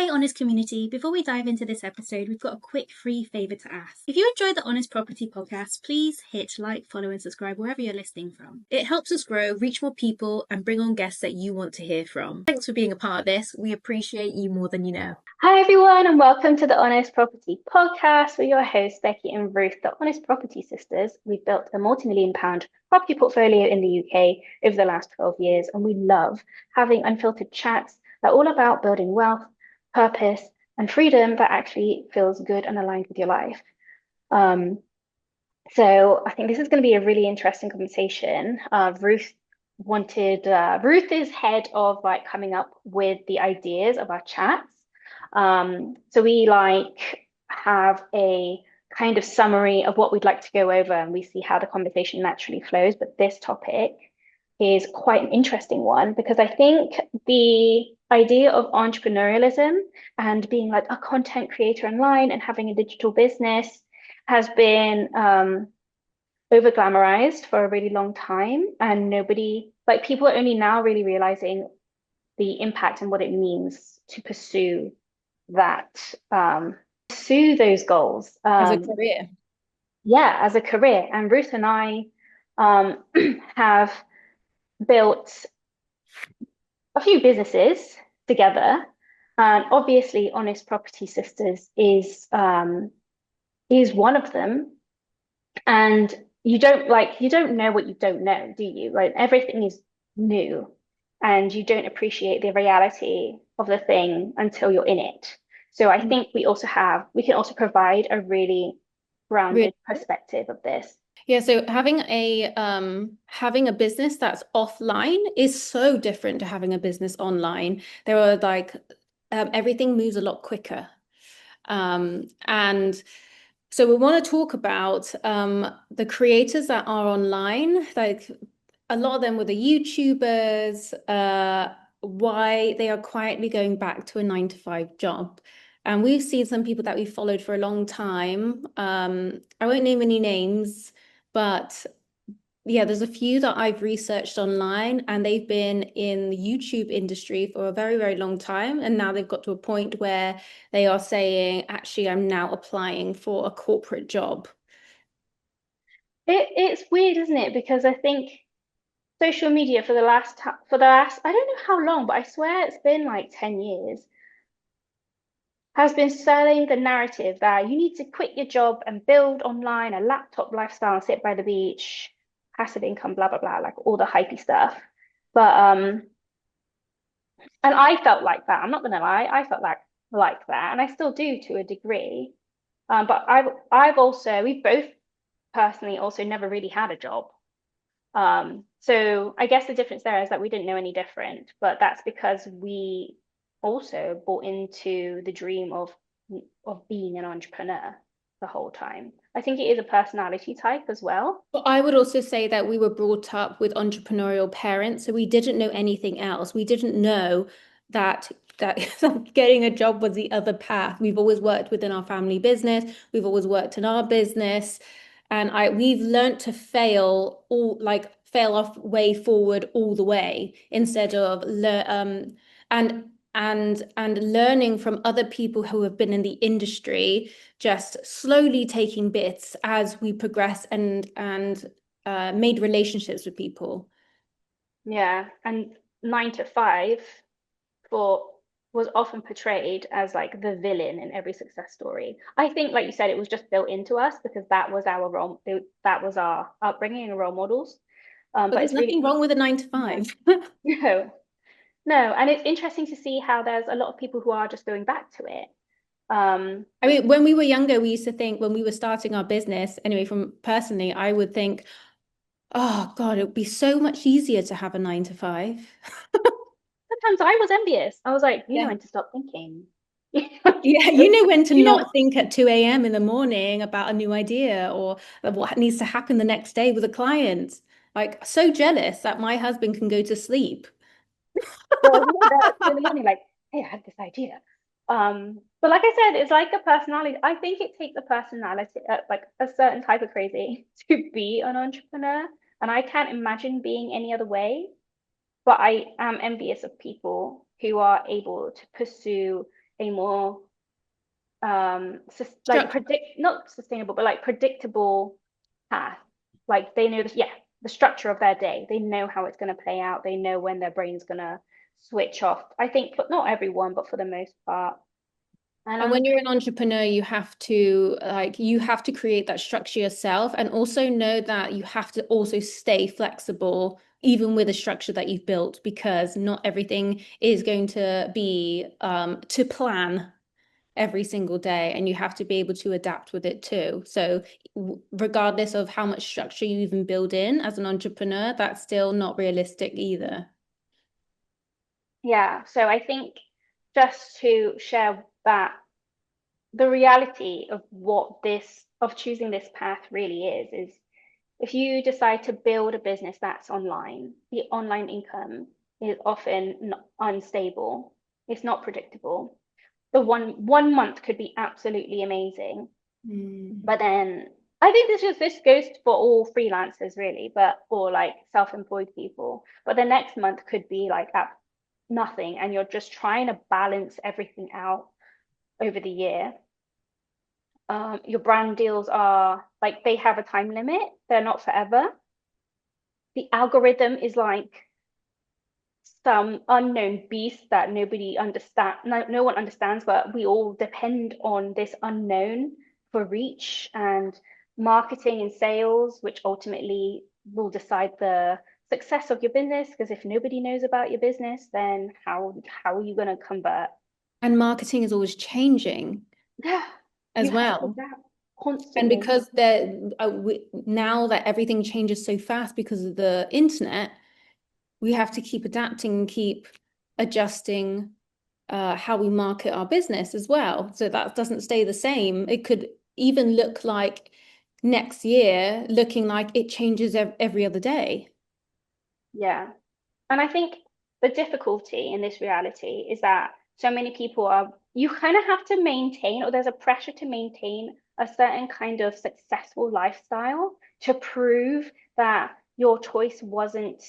Hey Honest community, before we dive into this episode, we've got a quick free favour to ask. If you enjoyed the Honest Property podcast, please hit like, follow and subscribe wherever you're listening from. It helps us grow, reach more people and bring on guests that you want to hear from. Thanks for being a part of this. We appreciate you more than you know. Hi, everyone, and welcome to the Honest Property Podcast. We're your hosts, Becky and Ruth, the Honest Property Sisters. We've built a multi-million-pound property portfolio in the UK over the last 12 years, and we love having unfiltered chats that are all about building wealth, purpose, and freedom that actually feels good and aligned with your life. So I think this is going to be a really interesting conversation. Ruth is head of like coming up with the ideas of our chats. So we have a kind of summary of what we'd like to go over, and we see how the conversation naturally flows. But this topic is quite an interesting one because I think the idea of entrepreneurialism and being like a content creator online and having a digital business has been over glamorized for a really long time, and people are only now really realizing the impact and what it means to pursue those goals As a career. as a career. And Ruth and I have built a few businesses together, and obviously Honest Property Sisters is one of them. And you don't know what you don't know, do you? Like everything is new, and you don't appreciate the reality of the thing until you're in it. So I think we can also provide a really grounded perspective of this. Yeah, so having a business that's offline is so different to having a business online. There are everything moves a lot quicker. And so we want to talk about the creators that are online, like a lot of them were the YouTubers, why they are quietly going back to a 9 to 5 job. And we've seen some people that we've followed for a long time. I won't name any names, but yeah, there's a few that I've researched online and they've been in the YouTube industry for a very, very long time. And now they've got to a point where they are saying, actually, I'm now applying for a corporate job. It's weird, isn't it? Because I think social media for the last I don't know how long, but I swear it's been like 10 years, has been selling the narrative that you need to quit your job and build online a laptop lifestyle, sit by the beach, passive income, blah blah blah, like all the hypey stuff. But and I felt like that. I'm not gonna lie, I felt like that, and I still do to a degree. But we've both personally also never really had a job. So I guess the difference there is that we didn't know any different, but that's because we also bought into the dream of being an entrepreneur the whole time. I think it is a personality type as well. But I would also say that we were brought up with entrepreneurial parents, so we didn't know anything else. We didn't know that getting a job was the other path. We've always worked within our family business. We've always worked in our business, and we've learned to fail off way forward all the way instead of and learning from other people who have been in the industry, just slowly taking bits as we progress and made relationships with people. Yeah, and 9 to 5 for was often portrayed as like the villain in every success story. I think, like you said, it was just built into us because that was our upbringing and role models. But But there's it's really nothing wrong with a 9 to 5. no, no, and it's interesting to see how there's a lot of people who are just going back to it. I mean, when we were younger, we used to think when we were starting our business, anyway, from personally, I would think, oh God, it would be so much easier to have a 9 to 5. Sometimes I was envious. I was like, you know Yeah. when to stop thinking. Yeah, you know when to You know, not think at 2 a.m. in the morning about a new idea or what needs to happen the next day with a client. Like, so jealous that my husband can go to sleep. well, you know, that in the morning, like, hey, I had this idea. But like I said, it's like a personality. I think it takes a personality, like a certain type of crazy to be an entrepreneur. And I can't imagine being any other way. But I am envious of people who are able to pursue a more like Structure. not sustainable, but like predictable path. Like they know the structure of their day. They know how it's going to play out. They know when their brain's going to switch off. I think, but not everyone, but for the most part. And And when you're an entrepreneur, you have to create that structure yourself and also know that you have to also stay flexible even with a structure that you've built because not everything is going to be to plan every single day and you have to be able to adapt with it too. So regardless of how much structure you even build in as an entrepreneur, that's still not realistic either. yeah, so I think just to share that the reality of what this of choosing this path really is if you decide to build a business that's online, the online income is often unstable. It's not predictable. The one month could be absolutely amazing, Mm. but then I think this goes for all freelancers really, but or like self-employed people. But the next month could be like at nothing, and you're just trying to balance everything out over the year. Your brand deals are like they have a time limit, they're not forever. The algorithm is like some unknown beast that no one understands, but we all depend on this unknown for reach and marketing and sales, which ultimately will decide the success of your business. Because if nobody knows about your business, then how are you going to convert? And marketing is always changing Yeah, as you have to well. adapt And constantly. because now that everything changes so fast because of the internet, we have to keep adapting and keep adjusting how we market our business as well. So that doesn't stay the same. It could even look like next year, looking like it changes every other day. Yeah. And I think the difficulty in this reality is that so many people are, you kind of have to maintain, or there's a pressure to maintain a certain kind of successful lifestyle to prove that your choice wasn't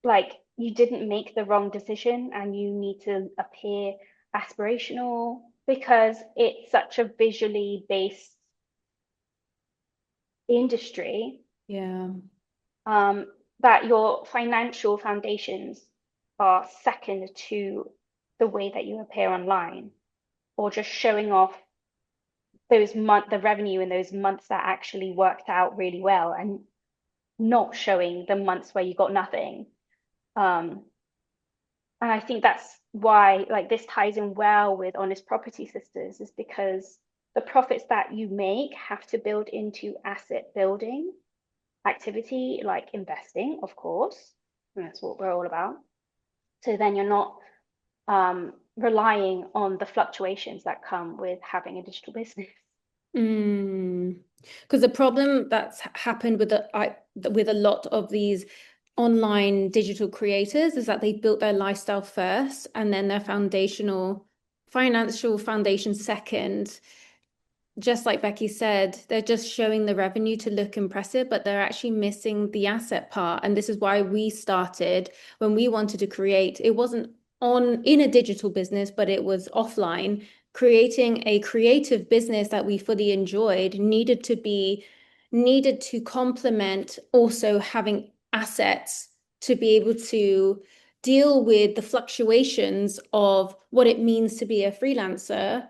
like you didn't make the wrong decision and you need to appear aspirational because it's such a visually based industry Yeah. um, that your financial foundations are second to the way that you appear online, or just showing off the revenue in those months that actually worked out really well, and not showing the months where you got nothing. Um, and I think that's why like this ties in well with Honest Property Sisters, is because the profits that you make have to build into asset building activity like investing, of course. And that's what we're all about. So then you're not relying on the fluctuations that come with having a digital business. Mm. Because the problem that's happened with a lot of these online digital creators is that they built their lifestyle first and then their financial foundation second. Just like Becky said, they're just showing the revenue to look impressive, but they're actually missing the asset part. And this is why we started when we wanted to create, it wasn't on in a digital business, but it was offline. Creating a creative business that we fully enjoyed needed to complement also having assets to be able to deal with the fluctuations of what it means to be a freelancer,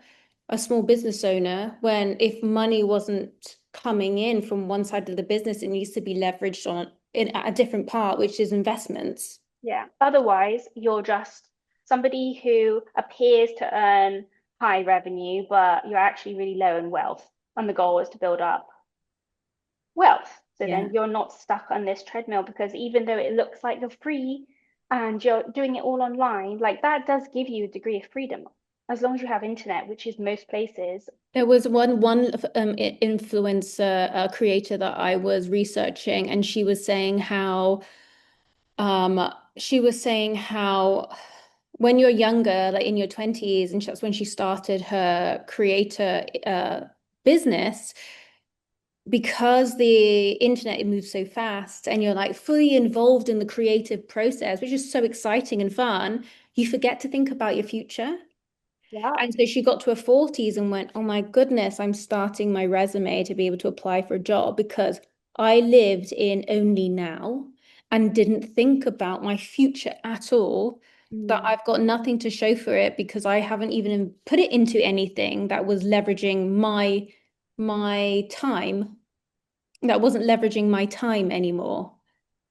a small business owner, when if money wasn't coming in from one side of the business, it needs to be leveraged on in a different part, which is investments. Yeah. Otherwise, you're just somebody who appears to earn high revenue, but you're actually really low in wealth. And the goal is to build up wealth. So Yeah. then you're not stuck on this treadmill, because even though it looks like you're free and you're doing it all online, like that does give you a degree of freedom as long as you have internet, which is most places. There was one influencer creator that I was researching, and she was saying how when you're younger, like in your 20s, and that's when she started her creator business, because the internet moves so fast and you're like fully involved in the creative process, which is so exciting and fun, you forget to think about your future. Yeah. And so she got to her 40s and went, oh my goodness, I'm starting my resume to be able to apply for a job because I lived in only now and didn't think about my future at all. That Mm. I've got nothing to show for it because I haven't even put it into anything that was leveraging my time, that wasn't leveraging my time anymore.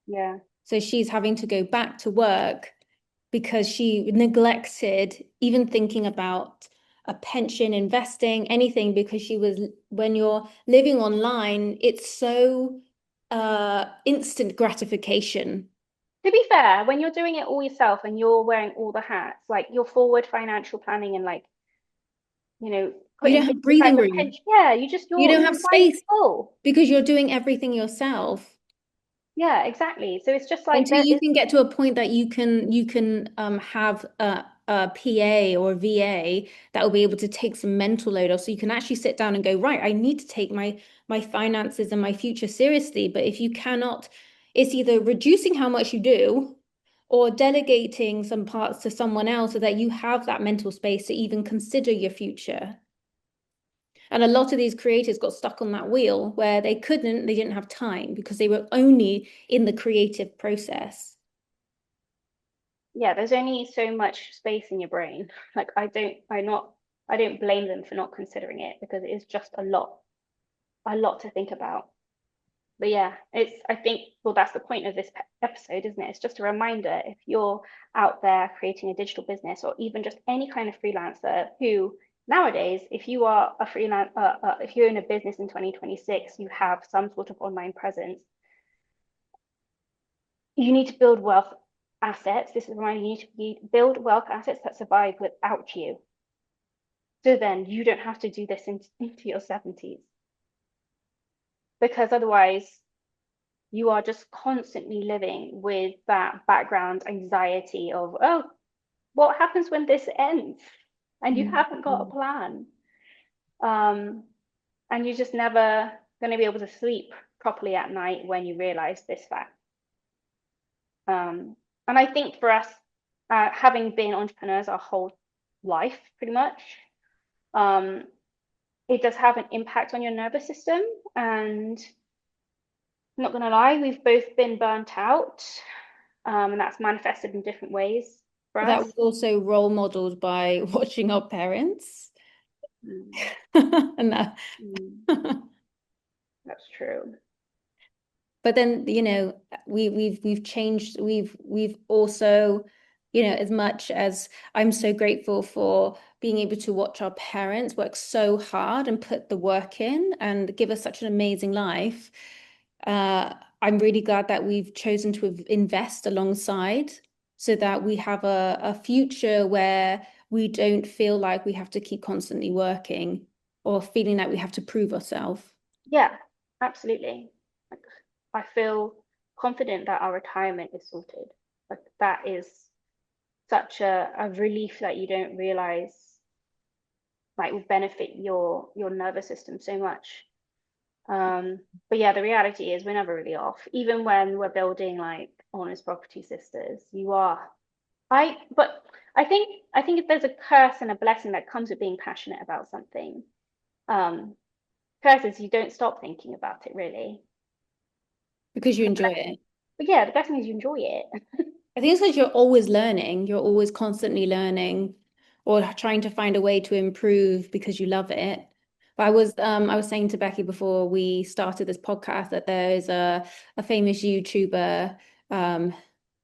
Yeah. So she's having to go back to work because she neglected even thinking about a pension, investing, anything, because she was, when you're living online, it's so instant gratification. To be fair, when you're doing it all yourself and you're wearing all the hats, like your forward financial planning and like, you know, You putting don't things have aside breathing for room. pension, yeah, you just You don't your have mind is space full. because you're doing everything yourself. Yeah, exactly. So it's just like Until there you is, can get to a point that you can have a PA or a VA that will be able to take some mental load off, so you can actually sit down and go, right, I need to take my finances and my future seriously. But if you cannot, it's either reducing how much you do or delegating some parts to someone else so that you have that mental space to even consider your future. And a lot of these creators got stuck on that wheel where they didn't have time because they were only in the creative process. yeah, there's only so much space in your brain. Like I don't blame them for not considering it because it is just a lot to think about. But yeah, it's, I think, well, that's the point of this episode, isn't it? It's just a reminder if you're out there creating a digital business or even just any kind of freelancer who nowadays, if you are a freelance, if you're in a business in 2026, you have some sort of online presence, you need to build wealth assets. This is a reminder, you need to build wealth assets that survive without you. So then you don't have to do this into your 70s because otherwise you are just constantly living with that background anxiety of, oh, what happens when this ends? And you haven't got a Mhm. plan. Um, and you're just never going to be able to sleep properly at night when you realize this fact. And I think for us, having been entrepreneurs our whole life, pretty much, um, it does have an impact on your nervous system. And I'm not going to lie, we've both been burnt out, and that's manifested in different ways for But that us. was also role modeled by watching our parents. Mm, And that mm, that's true. but then, we've changed, we've also, as much as I'm so grateful for being able to watch our parents work so hard and put the work in and give us such an amazing life, I'm really glad that we've chosen to invest alongside so that we have a future where we don't feel like we have to keep constantly working or feeling like we have to prove ourselves. Yeah, absolutely. Like, I feel confident that our retirement is sorted. Like that is such a relief that you don't realize like will benefit your nervous system so much. But yeah, the reality is we're never really off. Even when we're building like Honest Property Sisters, you are. But I think if there's a curse and a blessing that comes with being passionate about something, um, curse is you don't stop thinking about it really. Because you And the enjoy blessing, it. but yeah, the blessing is you enjoy it. I think it's because you're always learning, you're always constantly learning or trying to find a way to improve because you love it. But I was saying to Becky before we started this podcast that there is a famous YouTuber, um,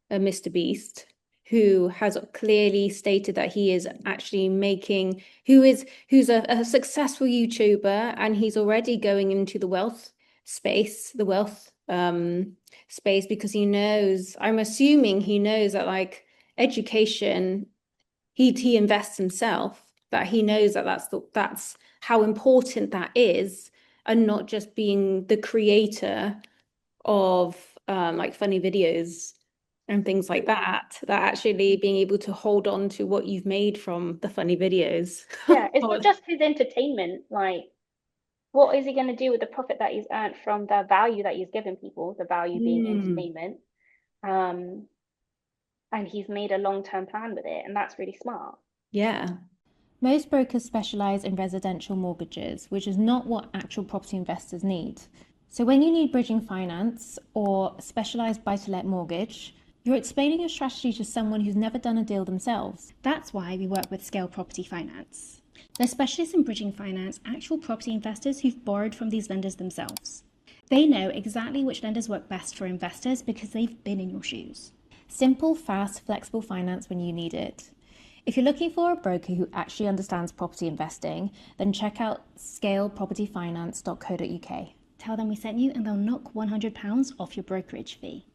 a Mr. Beast, who has clearly stated that he is actually who's a successful YouTuber, and he's already going into the wealth space, the wealth space, because he knows, I'm assuming he knows that like education, he invests himself, that he knows that that's how important that is, and not just being the creator of like funny videos and things like that, that actually being able to hold on to what you've made from the funny videos. Yeah, it's not just his entertainment. Like, what is he going to do with the profit that he's earned from the value that he's given people, the value being Mm, entertainment? And he's made a long-term plan with it, and that's really smart. yeah. Most brokers specialize in residential mortgages, which is not what actual property investors need. So when you need bridging finance or specialized buy-to-let mortgage, you're explaining your strategy to someone who's never done a deal themselves. That's why we work with Scale Property Finance. They're specialists in bridging finance, actual property investors who've borrowed from these lenders themselves. They know exactly which lenders work best for investors because they've been in your shoes. Simple, fast, flexible finance when you need it. If you're looking for a broker who actually understands property investing, then check out scalepropertyfinance.co.uk. Tell them we sent you and they'll knock £100 off your brokerage fee.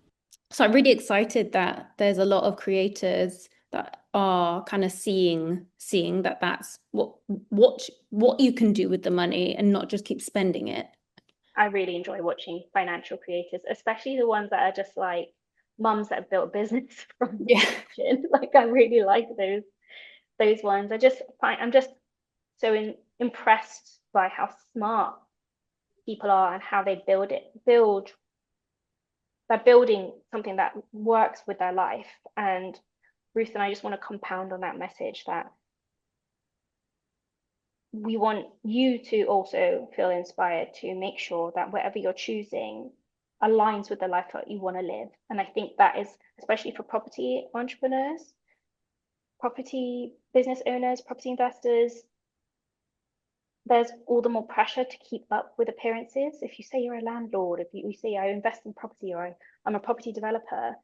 So I'm really excited that there's a lot of creators that are kind of seeing that that's what you can do with the money and not just keep spending it. I really enjoy watching financial creators, especially the ones that are just like mums that have built a business from the kitchen. Like I really like those ones. I'm just so impressed by how smart people are and how they they're building something that works with their life. And Ruth and I just want to compound on that message that we want you to also feel inspired to make sure that whatever you're choosing aligns with the life that you want to live. And I think that is, especially for property entrepreneurs, property business owners, property investors, there's all the more pressure to keep up with appearances. If you say you're a landlord, if you say I invest in property or I'm a property developer,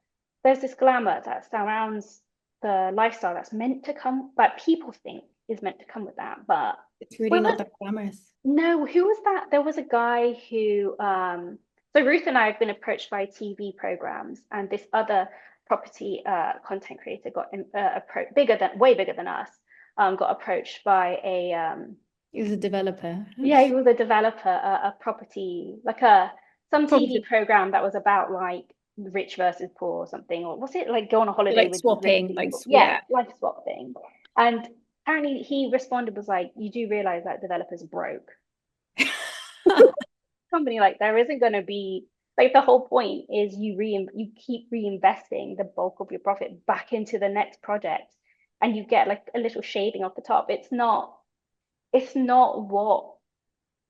there's this glamour that surrounds the lifestyle that's meant to come, that people think is meant to come with that. But it's really not that glamorous. No, who was that? There was a guy who, so Ruth and I have been approached by TV programs, and this other property content creator got way bigger than us, got approached by he was a developer. Yeah, he was a developer, a property, like some TV program that was about like rich versus poor or something, or was it like go on a holiday like with swapping, rich like people? Yeah, life swap thing. And apparently he responded was like, you do realize that developers broke. Company like there isn't going to be like the whole point is you keep reinvesting the bulk of your profit back into the next project and you get like a little shaving off the top. It's not what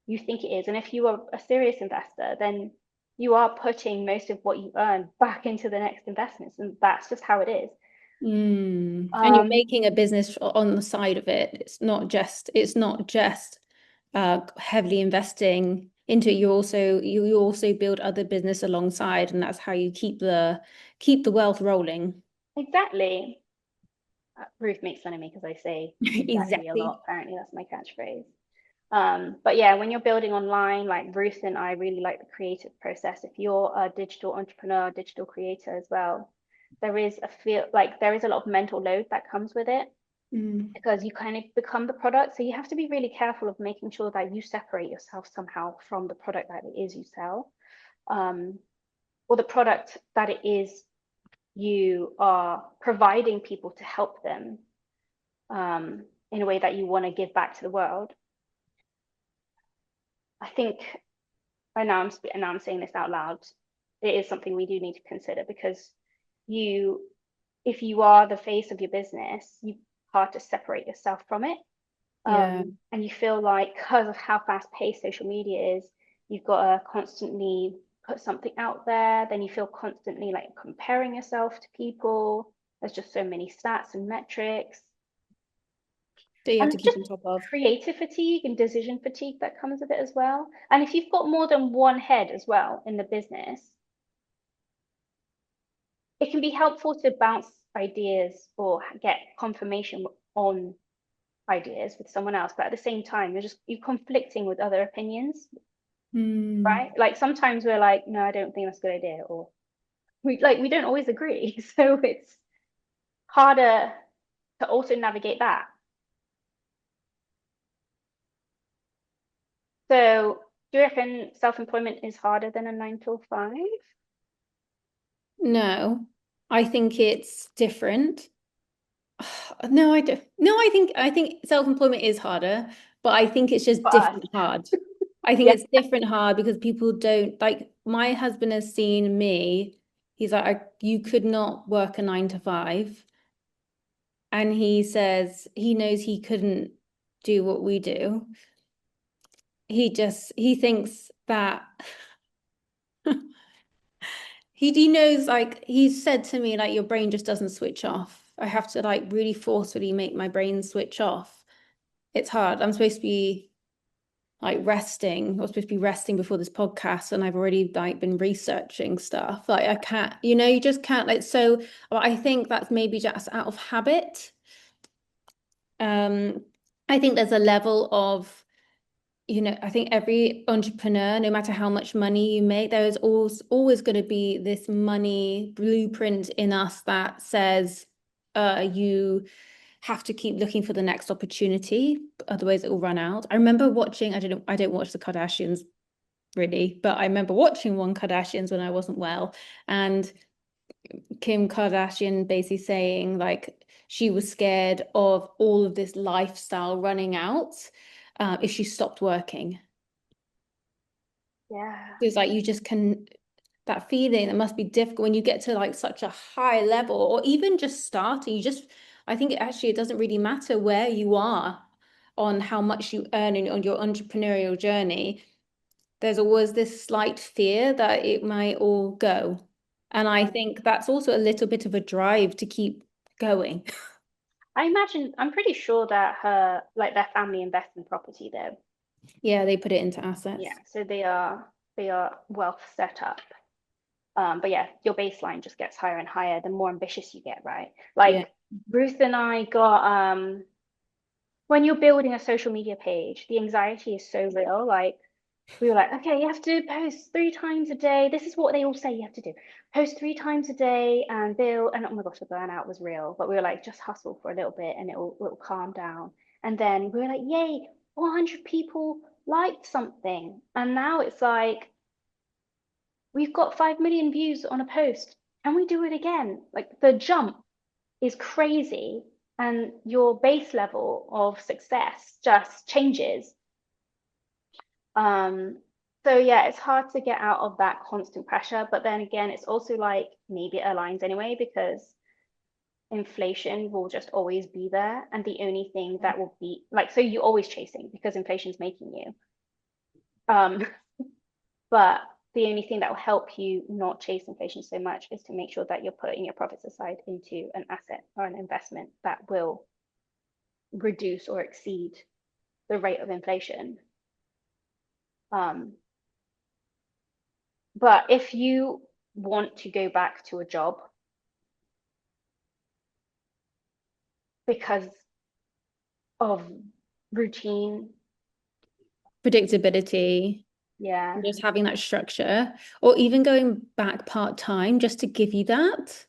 you think it is. And if you are a serious investor, then you are putting most of what you earn back into the next investments, and that's just how it is. And you're making a business on the side of it. It's not just heavily investing into it. You also build other business alongside, and that's how you keep the wealth rolling. Exactly. Ruth makes fun of me because I say exactly a lot. Apparently, that's my catchphrase. But yeah, when you're building online, like Ruth and I really like the creative process. If you're a digital entrepreneur, digital creator as well, there is a lot of mental load that comes with it because you kind of become the product. So you have to be really careful of making sure that you separate yourself somehow from the product that it is you sell, or the product that it is you are providing people to help them in a way that you want to give back to the world. I think, and now I'm saying this out loud, it is something we do need to consider because if you are the face of your business, it's hard to separate yourself from it. And you feel like because of how fast paced social media is, you've got to constantly put something out there. Then you feel constantly like comparing yourself to people. There's just so many stats and metrics. that you have to keep on top of. Creative fatigue and decision fatigue that comes with it as well. And if you've got more than one head as well in the business, it can be helpful to bounce ideas or get confirmation on ideas with someone else, but at the same time you're conflicting with other opinions, right? Like sometimes we're like, no, I don't think that's a good idea, or we don't always agree. So it's harder to also navigate that. So do you reckon self-employment is harder than a 9 to 5? No, I think it's different. No, I don't. No, I think self-employment is harder, but I think it's just different hard. I think it's different hard because people don't like. My husband has seen me. He's like, you could not work a 9 to 5, and he says he knows he couldn't do what we do. He thinks that he knows, like, he said to me, like, your brain just doesn't switch off. I have to like really forcefully make my brain switch off. It's hard. I'm supposed to be like resting. I was supposed to be resting before this podcast, and I've already like been researching stuff. Like I can't, you just can't like so I think that's maybe just out of habit. I think there's a level of, I think every entrepreneur, no matter how much money you make, there is always going to be this money blueprint in us that says you have to keep looking for the next opportunity, otherwise it will run out. I remember watching, I don't watch the Kardashians really, but I remember watching one Kardashians when I wasn't well, and Kim Kardashian basically saying like she was scared of all of this lifestyle running out if she stopped working. Yeah. It's like you just can, that feeling that must be difficult when you get to like such a high level, or even just starting. I think it doesn't really matter where you are on how much you earn on your entrepreneurial journey. There's always this slight fear that it might all go. And I think that's also a little bit of a drive to keep going. I'm pretty sure that their family invests in property though. Yeah, they put it into assets. Yeah, so they are wealth set up. But yeah, your baseline just gets higher and higher the more ambitious you get, right? Like Yeah. Ruth and I got when you're building a social media page, the anxiety is so real. Like we were like, okay, you have to post 3 times a day. This is what they all say you have to do. Post 3 times a day and and oh my gosh, the burnout was real. But we were like, just hustle for a little bit and it'll calm down. And then we were like, yay, 400 people liked something. And now it's like, we've got 5 million views on a post. Can we do it again? Like the jump is crazy and your base level of success just changes. So yeah, it's hard to get out of that constant pressure, but then again, it's also like maybe it aligns anyway because inflation will just always be there, and the only thing that will be like, so you're always chasing because inflation's making you. But the only thing that will help you not chase inflation so much is to make sure that you're putting your profits aside into an asset or an investment that will reduce or exceed the rate of inflation. But if you want to go back to a job because of routine, Predictability, yeah, just having that structure, or even going back part-time just to give you that.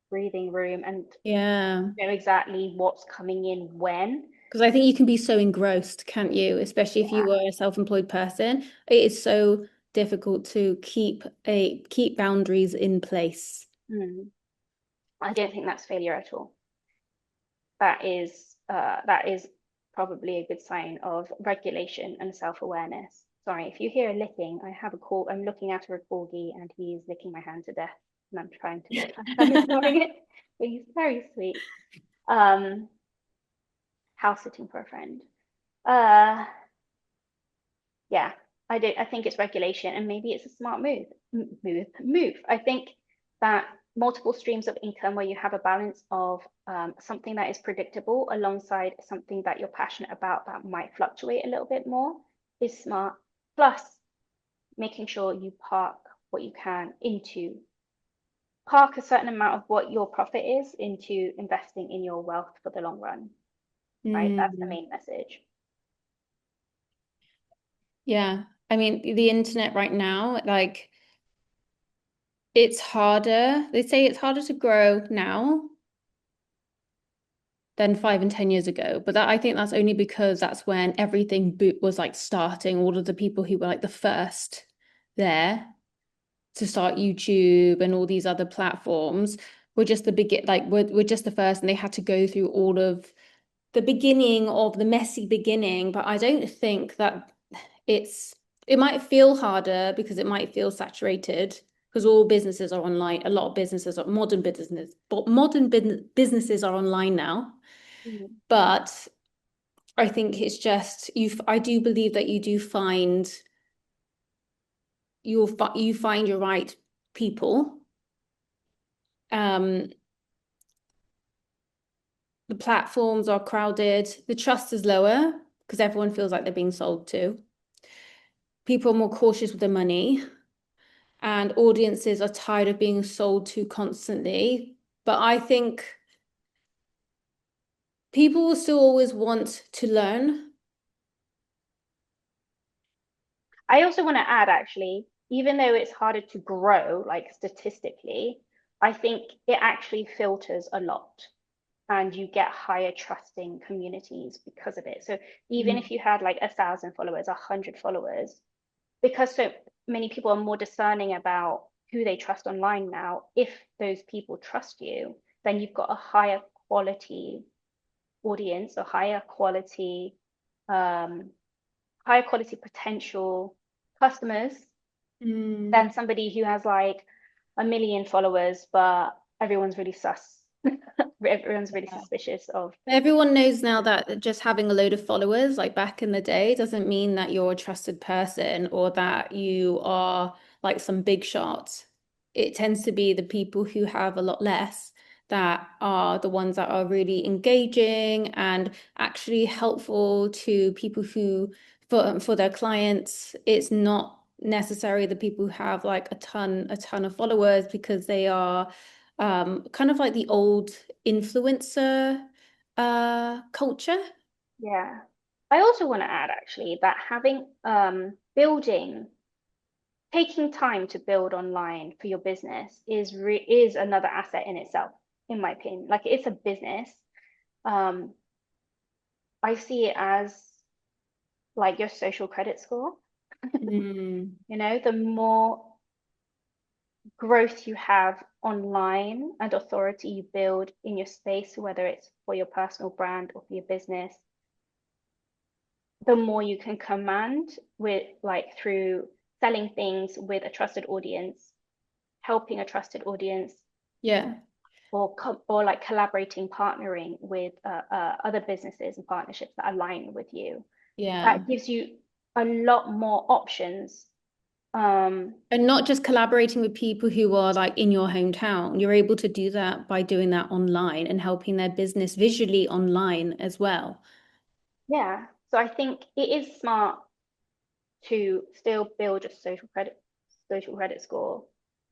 breathing room and Yeah. know exactly what's coming in when. Because I think you can be so engrossed, can't you? Especially if you Yeah. were a self-employed person. It is so difficult to keep boundaries in place. I don't think that's failure at all. That is probably a good sign of regulation and self-awareness. Sorry, if you hear a licking, I'm looking after a corgi and he's licking my hand to death, and I'm ignoring it, but he's very sweet. House sitting for a friend. Yeah, I think it's regulation, and maybe it's a smart move. I think that multiple streams of income where you have a balance of something that is predictable alongside something that you're passionate about that might fluctuate a little bit more is smart. Plus, making sure you park what you can park a certain amount of what your profit is into investing in your wealth for the long run, right? That's the main message. Yeah. I mean, the internet right now, like, it's harder. They say it's harder to grow now than 5 and 10 years ago. But I think that's only because that's when everything was like starting. All of the people who were like the first there to start YouTube and all these other platforms were just we're just the first, and they had to go through all of the beginning of the messy beginning. But I don't think that it might feel harder because it might feel saturated because all businesses are online. A lot of businesses are businesses are online now. But I think it's just I do believe that you do find you find your right people. The platforms are crowded, the trust is lower because everyone feels like they're being sold to. People are more cautious with their money, and audiences are tired of being sold to constantly. But I think people will still always want to learn. I also want to add, actually, even though it's harder to grow, like statistically, I think it actually filters a lot and you get higher trusting communities because of it. So even if you had like 1,000 followers, 100 followers, because so many people are more discerning about who they trust online now, if those people trust you, then you've got a higher quality audience or higher quality potential customers than somebody who has like 1 million followers, but everyone's really sus. Everyone's really suspicious of. Everyone knows now that just having a load of followers, like back in the day, doesn't mean that you're a trusted person or that you are like some big shot. It tends to be the people who have a lot less that are the ones that are really engaging and actually helpful to people who, for their clients. It's not necessarily the people who have like a ton of followers, because they are kind of like the old influencer culture. Yeah. I also want to add actually that having taking time to build online for your business is another asset in itself, in my opinion. Like it's a business. Um, I see it as like your social credit score. Mm. You know, the more growth you have online and authority you build in your space, whether it's for your personal brand or for your business, the more you can command with like through selling things with a trusted audience, helping a trusted audience, Yeah. or like collaborating, partnering with other businesses and partnerships that align with you. Yeah. That gives you a lot more options. And not just collaborating with people who are like in your hometown. You're able to do that by doing that online and helping their business visually online as well. Yeah. So I think it is smart to still build a social credit score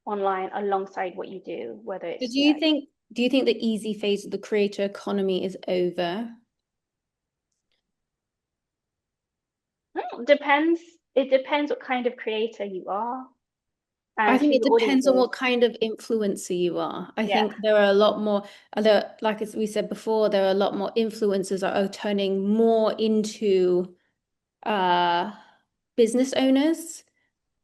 online alongside what you do, whether So it's, do you think the easy phase of the creator economy is over? depends. It depends what kind of creator you are I and think who it your audience depends on is. what kind of influencer you are. I Yeah. think there are a lot more, like as we said before, there are a lot more influencers that are turning more into uh, business owners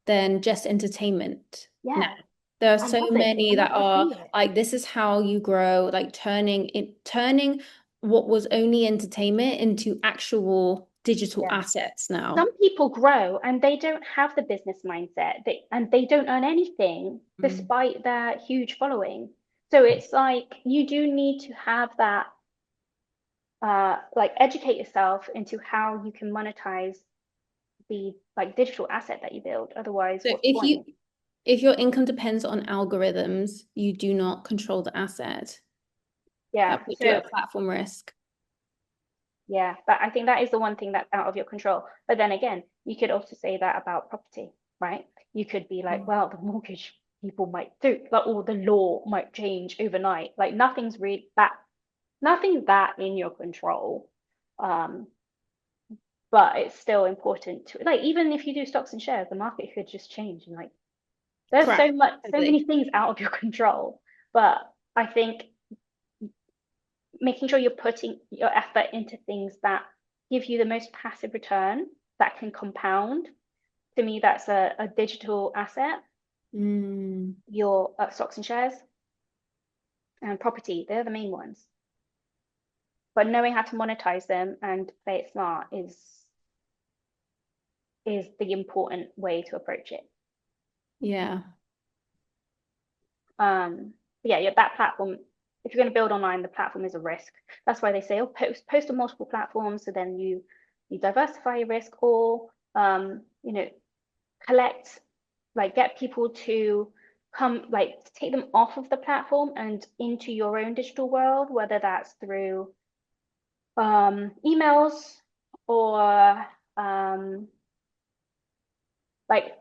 than just entertainment now. Yeah. There are I so love it. I many love that to are see it. like, this is how you grow, like turning what was only entertainment into actual digital Yeah. assets now. Some people grow and they don't have the business mindset. They don't earn anything Mm. despite their huge following. So it's like you do need to have that like educate yourself into how you can monetize the like digital asset that you build. Otherwise, So what's the point? if your income depends on algorithms, you do not control the asset. Yeah. That puts you So at platform risk. yeah, but I think that is the one thing that's out of your control. But then again, you could also say that about property, right? You could be like, well, the mortgage people might do, like, or the law might change overnight. Like nothing's that in your control. Um, but it's still important to like even if you do stocks and shares, the market could just change and like there's Correct. so many things out of your control. But I think making sure you're putting your effort into things that give you the most passive return that can compound. To me, that's a digital asset. Mm. Your stocks and shares and property, they're the main ones. But knowing how to monetize them and play it smart is the important way to approach it. Yeah. Yeah, that platform if you're going to build online, the platform is a risk. That's why they say, oh, post on multiple platforms, so then you diversify your risk, or collect, like get people to come, like take them off of the platform and into your own digital world, whether that's through emails or like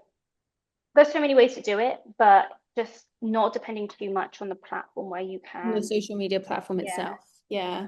there's so many ways to do it, but just not depending too much on the platform where you can. The social media platform itself. Yeah.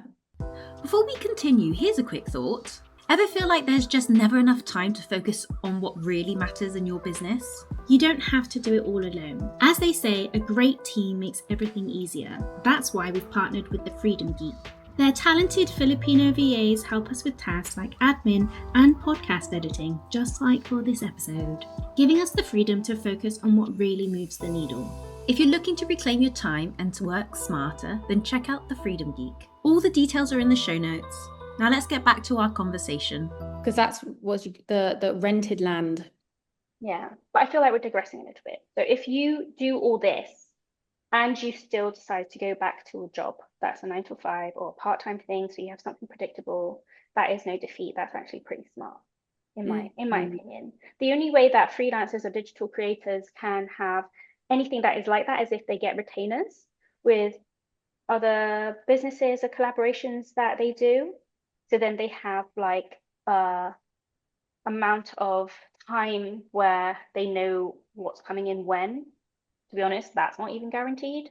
Before we continue, here's a quick thought. Ever feel like there's just never enough time to focus on what really matters in your business? You don't have to do it all alone. As they say, a great team makes everything easier. That's why we've partnered with the Freedom Geek. Their talented Filipino VAs help us with tasks like admin and podcast editing, just like for this episode, giving us the freedom to focus on what really moves the needle. If you're looking to reclaim your time and to work smarter, then check out the Freedom Geek. All the details are in the show notes. Now let's get back to our conversation. Because that's what the rented land. Yeah, but I feel like we're digressing a little bit. So if you do all this and you still decide to go back to a job that's a 9 to 5 or a part-time thing, so you have something predictable, that is no defeat. That's actually pretty smart, in my opinion. The only way that freelancers or digital creators can have anything that is like that is if they get retainers with other businesses or collaborations that they do. So then they have like amount of time where they know what's coming in when. To be honest, that's not even guaranteed.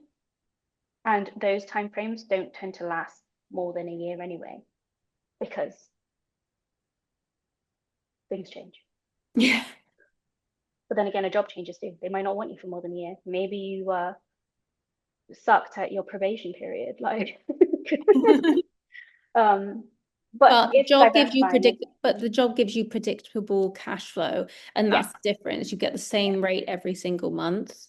And those timeframes don't tend to last more than a year anyway, because things change. Yeah. But then again, a job changes too. They might not want you for more than a year. Maybe you sucked at your probation period. Like But the job gives you diversifying. the job gives you predictable cash flow, and that's the difference. You get the same rate every single month.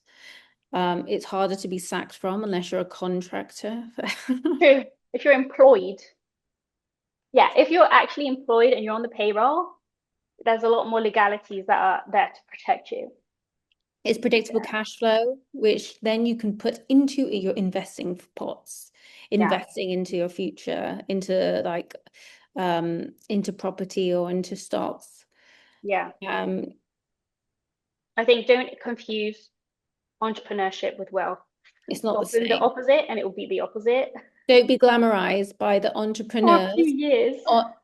It's harder to be sacked from unless you're a contractor. True. If you're employed, if you're actually employed and you're on the payroll, there's a lot more legalities that are there to protect you. It's predictable cash flow, which then you can put into your investing pots, investing into your future, into like into property or into stocks. Yeah. I think don't confuse entrepreneurship with wealth. It's not the Often same. the opposite, and it will be the opposite. Don't be glamorized by the entrepreneurs. For a few years.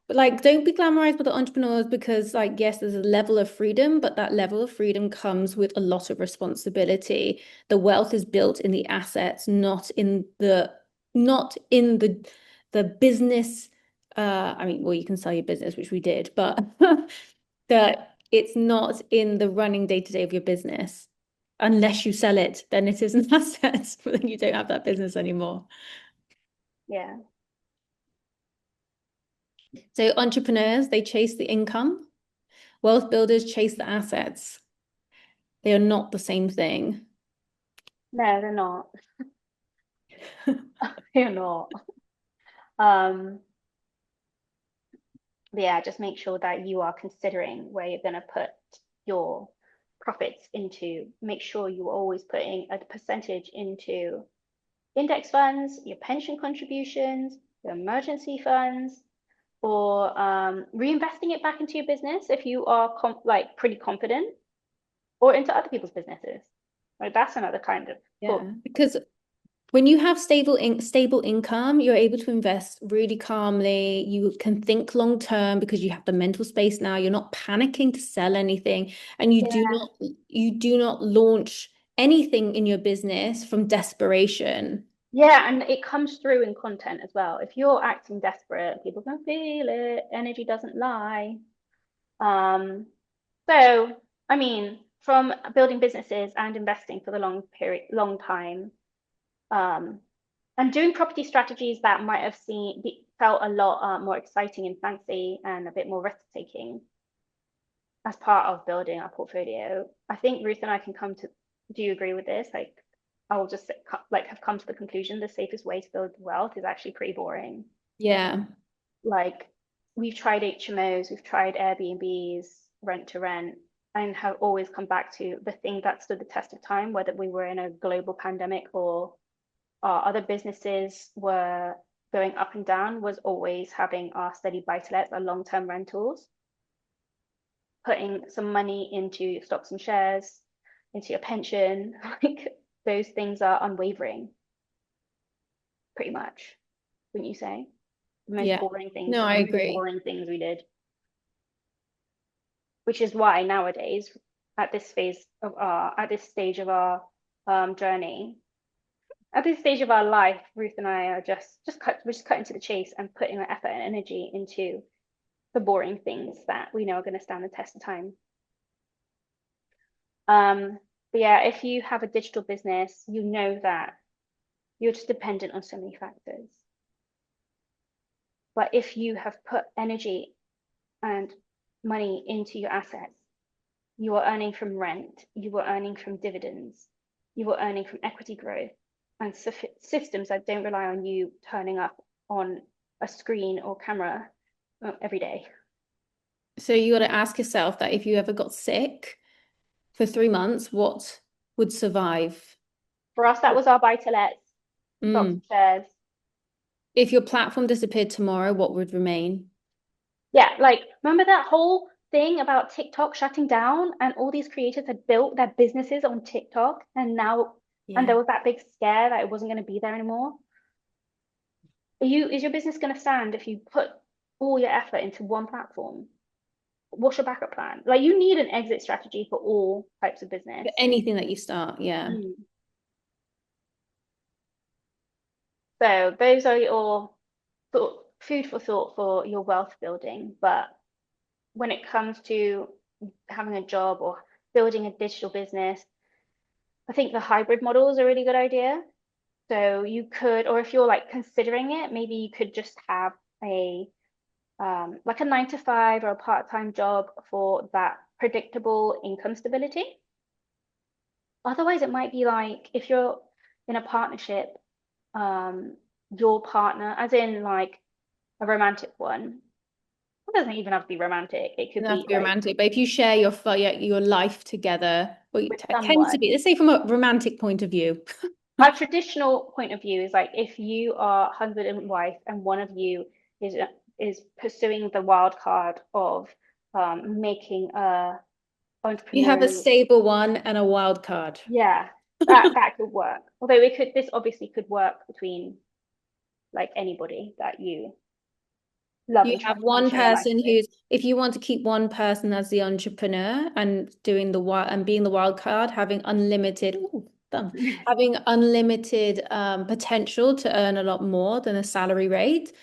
Like, don't be glamorized by the entrepreneurs, because, like, yes, there's a level of freedom, but that level of freedom comes with a lot of responsibility. The wealth is built in the assets, not in the business. I mean, well, you can sell your business, which we did, but that it's not in the running day-to-day of your business. Unless you sell it, then it is an asset, but then you don't have that business anymore. Yeah. So entrepreneurs, they chase the income. Wealth builders chase the assets. They are not the same thing. No, they're not. They're not. Yeah, just make sure that you are considering where you're going to put your profits into. Make sure you're always putting a percentage into index funds, your pension contributions, your emergency funds, or reinvesting it back into your business if you are pretty confident, or into other people's businesses. Like that's another kind of because when you have stable income, you're able to invest really calmly. You can think long term because you have the mental space now. You're not panicking to sell anything, and you do not launch anything in your business from desperation. Yeah, and it comes through in content as well. If you're acting desperate, people can feel it. Energy doesn't lie. So, I mean, from building businesses and investing for the long time, and doing property strategies that might have felt a lot more exciting and fancy and a bit more risk-taking as part of building our portfolio. I think Ruth and I can do you agree with this? Like, I will just have come to the conclusion the safest way to build wealth is actually pretty boring. Yeah. Like, we've tried HMOs, we've tried Airbnbs, rent to rent, and have always come back to the thing that stood the test of time, whether we were in a global pandemic or our other businesses were going up and down was always having our steady buy-to-lets, our long-term rentals, putting some money into stocks and shares, into your pension. Like those things are unwavering, pretty much, wouldn't you say? The most boring things, No, I the really agree. boring things we did. Which is why nowadays, at this stage of our journey, at this stage of our life, Ruth and I are we're just cutting to the chase and putting our effort and energy into the boring things that we know are going to stand the test of time. But yeah, if you have a digital business, you know that you're just dependent on so many factors. But if you have put energy and money into your assets, you are earning from rent, you are earning from dividends, you are earning from equity growth, and systems that don't rely on you turning up on a screen or camera every day. So you got to ask yourself that if you ever got sick for 3 months, what would survive? For us, that was our buy-to-lets, stocks and shares. If your platform disappeared tomorrow, what would remain? Yeah, like remember that whole thing about TikTok shutting down and all these creators had built their businesses on TikTok and now and there was that big scare that it wasn't going to be there anymore. Is your business going to stand if you put all your effort into one platform? What's your backup plan? Like you need an exit strategy for all types of business. For anything that you start, yeah. So those are your food for thought for your wealth building. But when it comes to having a job or building a digital business, I think the hybrid model is a really good idea. So you could, or if you're like considering it, maybe you could just have a like a 9 to 5 or a part-time job for that predictable income stability. Otherwise, it might be like if you're in a partnership, your partner, as in like a romantic one, it doesn't even have to be romantic. It could Doesn't have be to be like romantic, but if you share your life together, well, it with tends to someone. be, let's say from a romantic point of view. Our traditional point of view is like if you are husband and wife and one of you is pursuing the wild card of making a You have a entrepreneurial. stable one and a wild card. Yeah, that could work. Although this obviously could work between like anybody that you love You and have trust and one share your life person with. who's, if you want to keep one person as the entrepreneur and doing the wild and being the wild card, having unlimited, having unlimited potential to earn a lot more than a salary rate.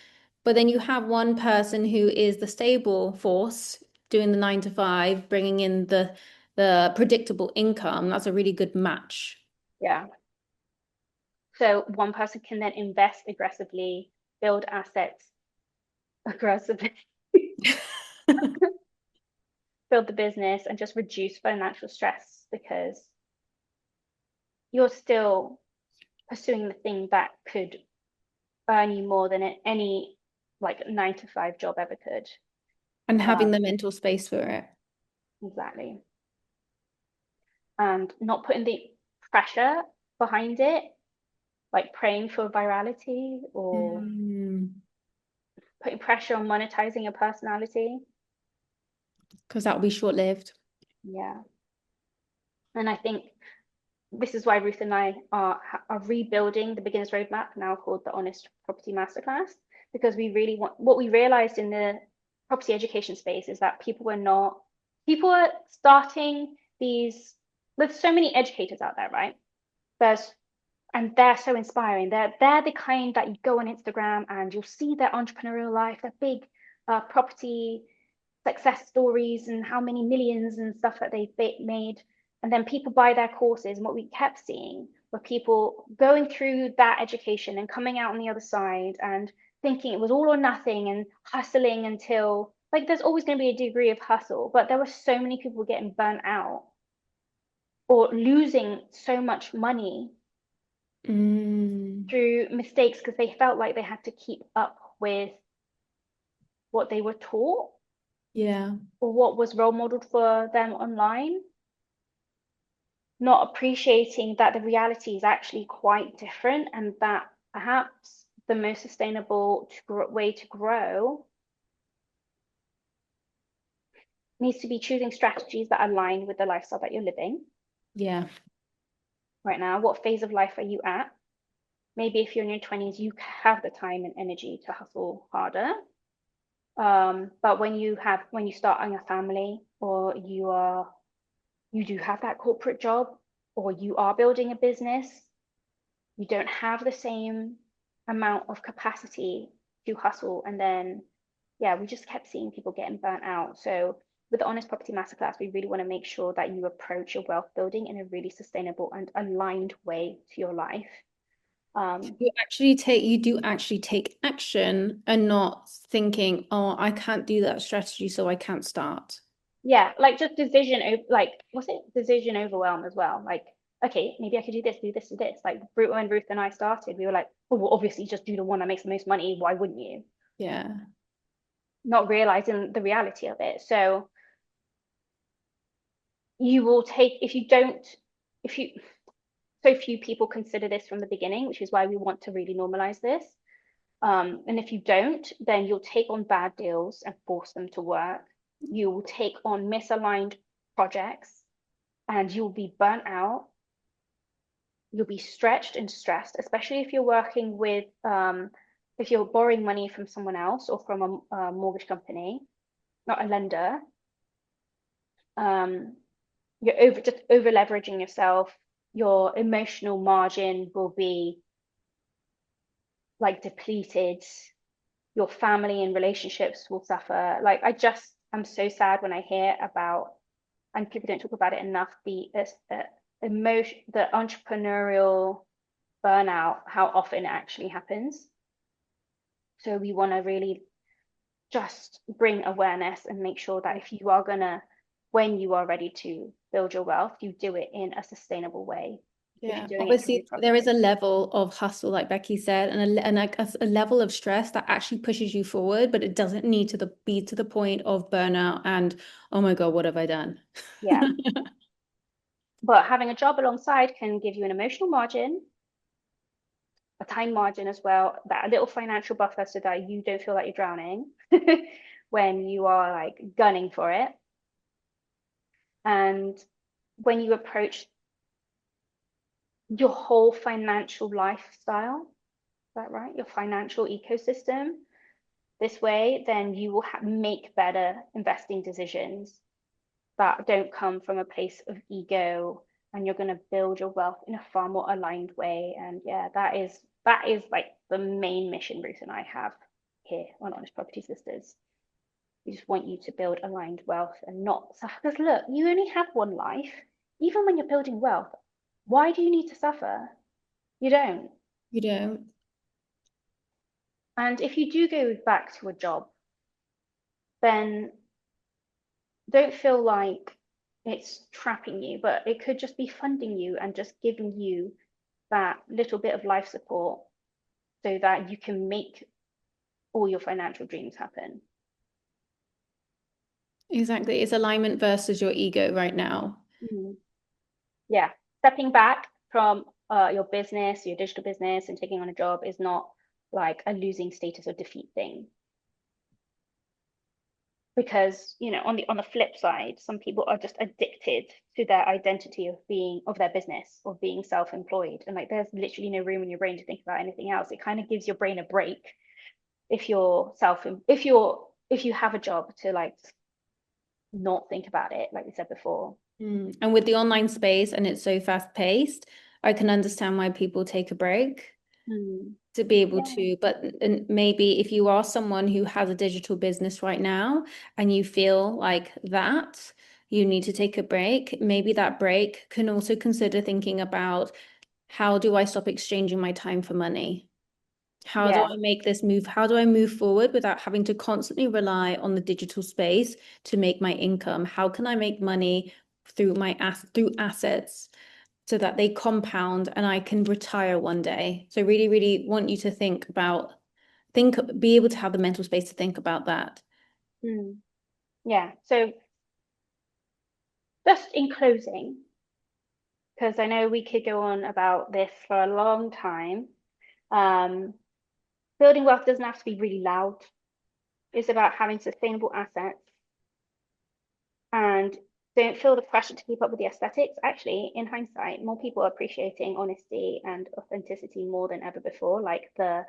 But then you have one person who is the stable force doing the 9 to 5, bringing in the predictable income. That's a really good match. Yeah. So one person can then invest aggressively, build assets aggressively, build the business, and just reduce financial stress because you're still pursuing the thing that could earn you more than any like 9 to 5 job ever could. And having the mental space for it. Exactly. And not putting the pressure behind it, like praying for virality or putting pressure on monetizing your personality. Because that will be short-lived. Yeah. And I think this is why Ruth and I are rebuilding the beginner's roadmap, now called the Honest Property Masterclass, because we really want, what we realized in the property education space is that people are starting these, there's so many educators out there, right? And they're so inspiring. They're the kind that you go on Instagram and you'll see their entrepreneurial life, their big property success stories and how many millions and stuff that they've made. And then people buy their courses. And what we kept seeing were people going through that education and coming out on the other side and thinking it was all or nothing and hustling until, like, there's always going to be a degree of hustle, but there were so many people getting burnt out or losing so much money through mistakes because they felt like they had to keep up with what they were taught. Yeah. Or what was role modeled for them online. not appreciating that the reality is actually quite different, and that perhaps the most sustainable way to grow needs to be choosing strategies that align with the lifestyle that you're living Yeah. right now. What phase of life are you at? Maybe if you're in your 20s, you have the time and energy to hustle harder. But when you start on a family, or you do have that corporate job, or you are building a business, you don't have the same amount of capacity to hustle. And then, yeah, we just kept seeing people getting burnt out. So with the Honest Property Masterclass, we really want to make sure that you approach your wealth building in a really sustainable and aligned way to your life. You do actually take action and not thinking, oh, I can't do that strategy, so I can't start. Yeah, like just decision overwhelm as well. Like, okay, maybe I could do this, do this, do this. Like when Ruth and I started, we were like, oh, well, obviously just do the one that makes the most money. Why wouldn't you? Yeah. Not realizing the reality of it. So you will take, so few people consider this from the beginning, which is why we want to really normalize this. And if you don't, then you'll take on bad deals and force them to work. You will take on misaligned projects and you'll be burnt out. You'll be stretched and stressed, especially if you're working with, if you're borrowing money from someone else or from a mortgage company, not a lender. You're just over leveraging yourself. Your emotional margin will be like depleted. Your family and relationships will suffer. Like I'm so sad when I hear about, and people don't talk about it enough, the entrepreneurial burnout, how often it actually happens. So we want to really just bring awareness and make sure that if you are gonna, when you are ready to build your wealth, you do it in a sustainable way. Yeah, obviously there is a level of hustle, like Becky said, and like a level of stress that actually pushes you forward, but it doesn't need to be to the point of burnout and, oh my God, what have I done? Yeah. But having a job alongside can give you an emotional margin, a time margin as well, that little financial buffer so that you don't feel like you're drowning when you are like gunning for it. And when you approach your whole financial lifestyle, is that right? Your financial ecosystem this way, then you will make better investing decisions that don't come from a place of ego, and you're going to build your wealth in a far more aligned way. And yeah, that is like the main mission Ruth and I have here on Honest Property Sisters. We just want you to build aligned wealth and not suffer. Because look, you only have one life. Even when you're building wealth, why do you need to suffer? You don't. You don't. And if you do go back to a job, then don't feel like it's trapping you, but it could just be funding you and just giving you that little bit of life support so that you can make all your financial dreams happen. Exactly. It's alignment versus your ego right now. Mm-hmm. Yeah. Stepping back from your business, your digital business, and taking on a job is not like a losing status or defeat thing. Because, you know, on the flip side, some people are just addicted to their identity of their business or being self-employed, and like there's literally no room in your brain to think about anything else. It kind of gives your brain a break if you have a job, to like not think about it, like we said before. And with the online space, and it's so fast-paced, I can understand why people take a break to be able to. But maybe if you are someone who has a digital business right now and you feel like that you need to take a break, maybe that break can also consider thinking about, how do I stop exchanging my time for money? How do I make this move? How do I move forward without having to constantly rely on the digital space to make my income? How can I make money through assets so that they compound and I can retire one day? So really, really want you to be able to have the mental space to think about that. Yeah. So just in closing, because I know we could go on about this for a long time. Building wealth doesn't have to be really loud. It's about having sustainable assets, and don't feel the pressure to keep up with the aesthetics. Actually, in hindsight, more people are appreciating honesty and authenticity more than ever before. Like the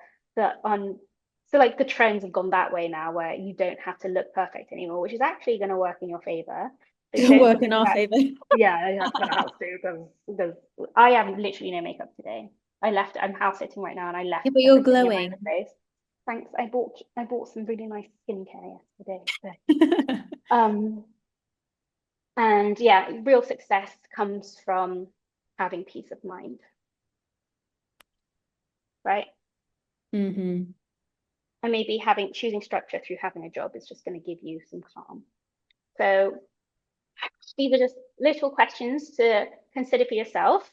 trends have gone that way now, where you don't have to look perfect anymore, which is actually going to work in your favor. So It'll don't work think in our that, favor. yeah, it has to, because I have literally no makeup today. I'm house sitting right now, and I left Yeah, but you're everything in my glowing. face. Thanks. I bought some really nice skincare yesterday. So. And yeah, real success comes from having peace of mind, right? Mm-hmm. And maybe choosing structure through having a job is just going to give you some calm. So these are just little questions to consider for yourself.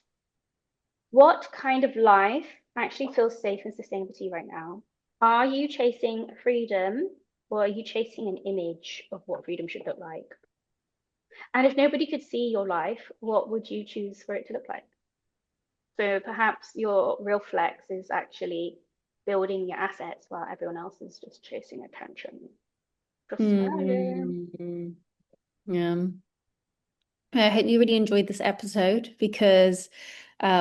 What kind of life actually feels safe and sustainable to you right now? Are you chasing freedom, or are you chasing an image of what freedom should look like? And if nobody could see your life, what would you choose for it to look like? So perhaps your real flex is actually building your assets while everyone else is just chasing attention. Just saying. Mm-hmm. Yeah. I hope you really enjoyed this episode, because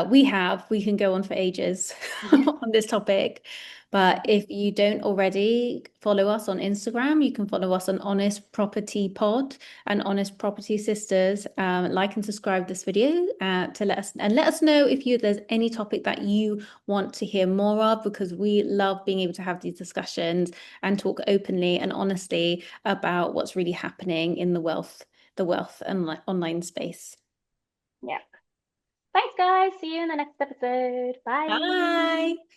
we can go on for ages Yeah. on this topic. But if you don't already follow us on Instagram, you can follow us on Honest Property Pod and Honest Property Sisters. Like and subscribe this video to let us know if there's any topic that you want to hear more of, because we love being able to have these discussions and talk openly and honestly about what's really happening in the wealth and online space. Yeah. Thanks, guys. See you in the next episode. Bye. Bye.